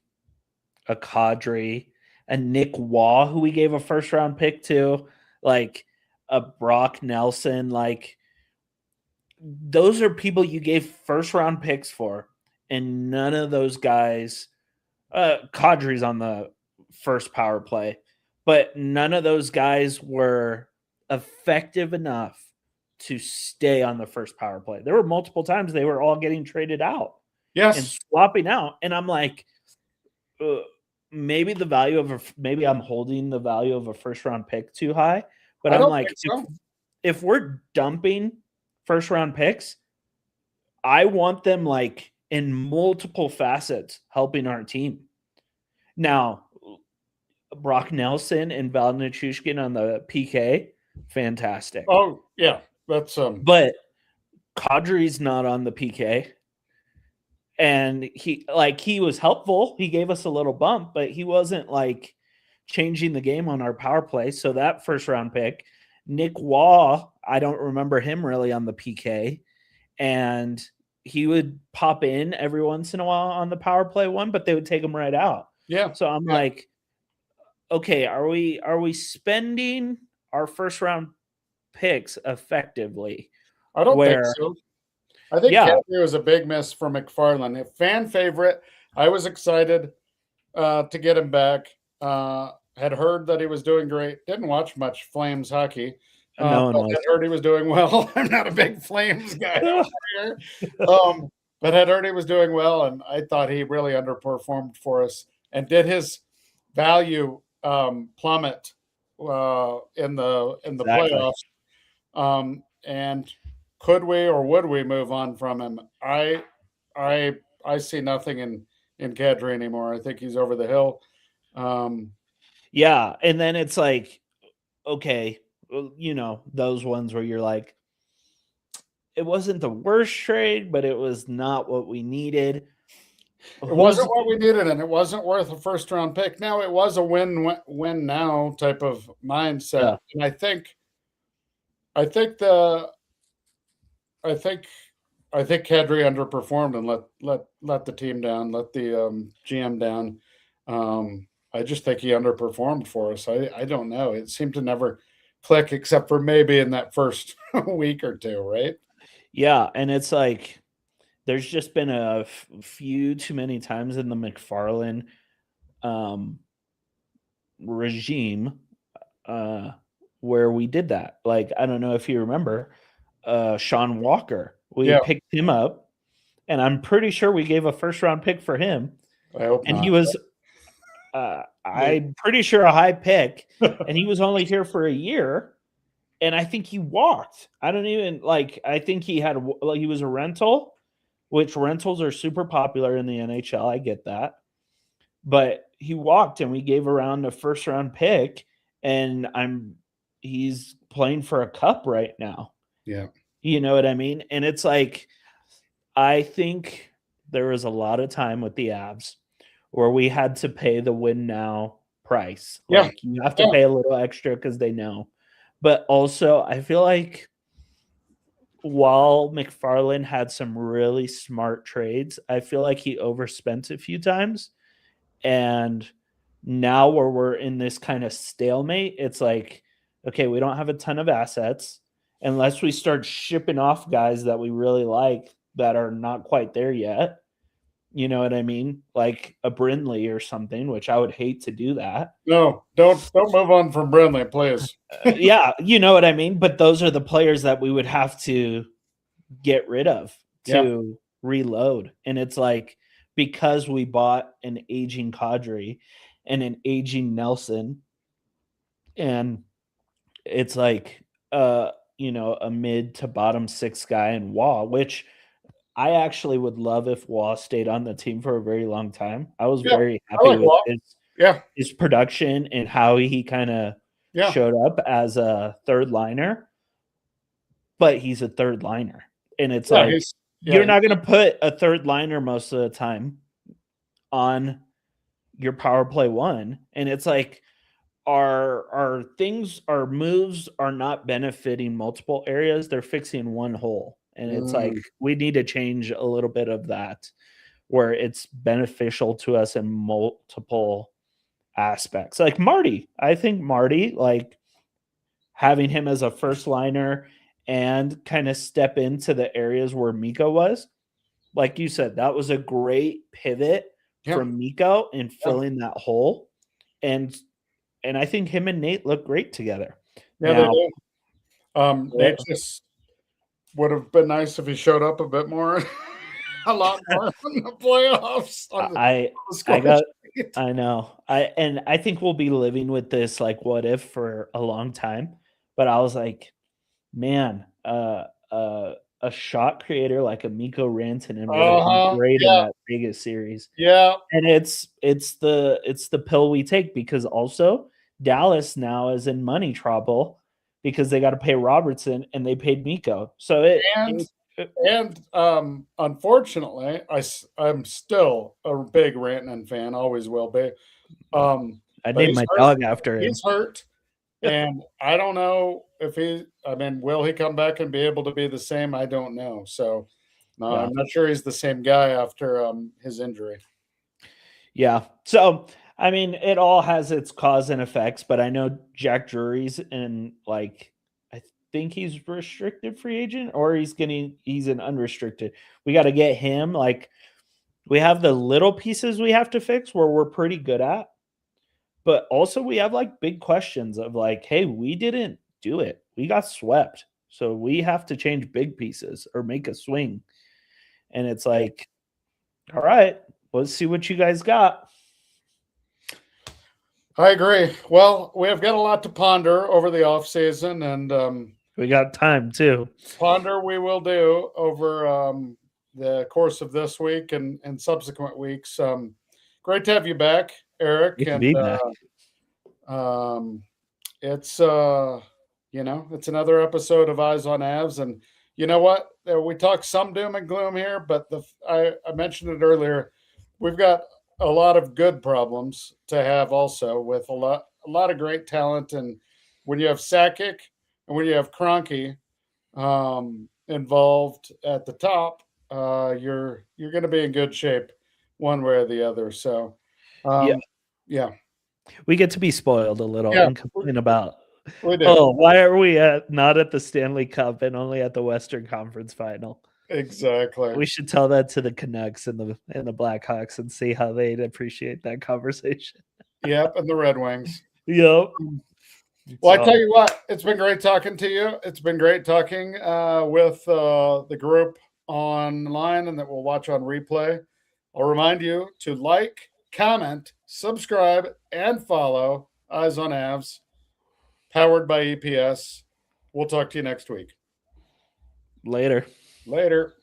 [SPEAKER 2] a Cadre, a Nick Waugh, who we gave a first round pick to, like a Brock Nelson, like those are people you gave first round picks for, and none of those guys. Kadri's on the first power play, but none of those guys were effective enough to stay on the first power play. There were multiple times they were all getting traded out and
[SPEAKER 1] Yes,
[SPEAKER 2] swapping out, and I'm like, uh, maybe I'm holding the value of a first round pick too high, but
[SPEAKER 1] I
[SPEAKER 2] I'm
[SPEAKER 1] don't
[SPEAKER 2] like,
[SPEAKER 1] think so.
[SPEAKER 2] if we're dumping first round picks, I want them like in multiple facets helping our team. Now, Brock Nelson and Val Nichushkin on the PK, fantastic.
[SPEAKER 1] Oh yeah, that's
[SPEAKER 2] But Kadri's not on the PK. And he was helpful. He gave us a little bump, but he wasn't like changing the game on our power play. So that first round pick, Nick Waugh, I don't remember him really on the PK. And he would pop in every once in a while on the power play one, but they would take him right out.
[SPEAKER 1] yeah,
[SPEAKER 2] So I'm
[SPEAKER 1] yeah.
[SPEAKER 2] like, okay, are we spending our first round picks effectively?
[SPEAKER 1] I don't think
[SPEAKER 2] Where
[SPEAKER 1] so. I think
[SPEAKER 2] yeah,
[SPEAKER 1] Kadri was a big miss for McFarland. A fan favorite. I was excited to get him back. Had heard that he was doing great. Didn't watch much Flames hockey,
[SPEAKER 2] no one
[SPEAKER 1] but
[SPEAKER 2] was.
[SPEAKER 1] had heard he was doing well. I'm not a big Flames guy over here, um, but had heard he was doing well, and I thought he really underperformed for us and did his value plummet in the
[SPEAKER 2] Exactly.
[SPEAKER 1] playoffs. And could we or would we move on from him? I I see nothing in Kadri anymore. I think he's over the hill. Um,
[SPEAKER 2] Yeah, and then it's like, okay, well, those ones where you're like, it wasn't the worst trade, but it was not what we needed.
[SPEAKER 1] it
[SPEAKER 2] Who's
[SPEAKER 1] wasn't what we needed, and it wasn't worth a first round pick. Now it was a win now type of mindset,
[SPEAKER 2] yeah,
[SPEAKER 1] and I think the I think I think Kadri underperformed and let the team down, let the GM down. I just think he underperformed for us. I don't know. It seemed to never click except for maybe in that first week or two, right?
[SPEAKER 2] yeah, and it's like there's just been a few too many times in the McFarlane um regime where we did that. Like, I don't know if you remember Sean Walker. We
[SPEAKER 1] Yeah,
[SPEAKER 2] picked him up, and I'm pretty sure we gave a first round pick for him.
[SPEAKER 1] I hope
[SPEAKER 2] And
[SPEAKER 1] not.
[SPEAKER 2] he was, I'm pretty sure, a high pick, and he was only here for a year. And I think he walked. I don't even I think he was a rental, which rentals are super popular in the NHL. I get that. But he walked and we gave around a first round pick, and he's playing for a cup right now.
[SPEAKER 1] Yeah.
[SPEAKER 2] You know what I mean? And it's like, I think there was a lot of time with the Avs where we had to pay the win now price.
[SPEAKER 1] Yeah.
[SPEAKER 2] Like, you have to pay a little extra because they know. But also, I feel like while McFarland had some really smart trades, I feel like he overspent a few times. And now where we're in this kind of stalemate, it's like, okay, we don't have a ton of assets unless we start shipping off guys that we really like that are not quite there yet. You know what I mean? Like a Brindley or something, which I would hate to do that.
[SPEAKER 1] No, don't move on from Brindley, please.
[SPEAKER 2] Yeah, you know what I mean? But those are the players that we would have to get rid of to reload. And it's like, because we bought an aging Kadri and an aging Nelson, and it's like a mid to bottom six guy in Waugh, which I actually would love if Waugh stayed on the team for a very long time. I was very happy with his production and how he kind of showed up as a third liner. But he's a third liner. And it's you're not going to put a third liner most of the time on your power play one. And it's like, our moves are not benefiting multiple areas. They're fixing one hole. And it's like, we need to change a little bit of that where it's beneficial to us in multiple aspects. Like Marty, I think Marty, like having him as a first liner and kind of step into the areas where Miko was, like you said, that was a great pivot from Miko in filling that hole. And I think him and Nate look great together.
[SPEAKER 1] Yeah, they do. Nate just would have been nice if he showed up a bit more, a lot more in the playoffs.
[SPEAKER 2] I know. I think we'll be living with this like what if for a long time. But I was like, man, a shot creator like a Mikko Rantanen would have been great in that Vegas series.
[SPEAKER 1] Yeah.
[SPEAKER 2] And it's the pill we take, because also Dallas now is in money trouble because they got to pay Robertson and they paid Mikko. So
[SPEAKER 1] unfortunately, I'm still a big Rantanen fan, always will be.
[SPEAKER 2] I named my dog after him.
[SPEAKER 1] He's hurt. And I don't know if will he come back and be able to be the same? I don't know. So I'm not sure he's the same guy after his injury.
[SPEAKER 2] Yeah. So, it all has its cause and effects, but I know Jack Drury's in I think he's restricted free agent, or he's an unrestricted. We got to get him. We have the little pieces we have to fix where we're pretty good at. But also we have big questions of hey, we didn't do it. We got swept. So we have to change big pieces or make a swing. And it's all right, let's see what you guys got.
[SPEAKER 1] I agree. Well, we have got a lot to ponder over the offseason, and
[SPEAKER 2] we got time too.
[SPEAKER 1] Ponder we will do over the course of this week and subsequent weeks. Great to have you back, Eric. It's it's another episode of Eyes on Avs, and you know what? We talk some doom and gloom here, but I mentioned it earlier. We've got a lot of good problems to have also, with a lot of great talent, and when you have Sakic and when you have Kroenke involved at the top, you're going to be in good shape one way or the other. So, yeah.
[SPEAKER 2] We get to be spoiled a little and complain about, why are we not at the Stanley Cup and only at the Western Conference Final?
[SPEAKER 1] Exactly.
[SPEAKER 2] We should tell that to the Canucks and the Blackhawks and see how they'd appreciate that conversation.
[SPEAKER 1] Yep, and the Red Wings.
[SPEAKER 2] Yep.
[SPEAKER 1] Well, I tell you what, it's been great talking to you. It's been great talking with the group online and that we'll watch on replay. I'll remind you to like, comment, subscribe, and follow Eyes on Avs, powered by EPS. We'll talk to you next week.
[SPEAKER 2] Later.
[SPEAKER 1] Later.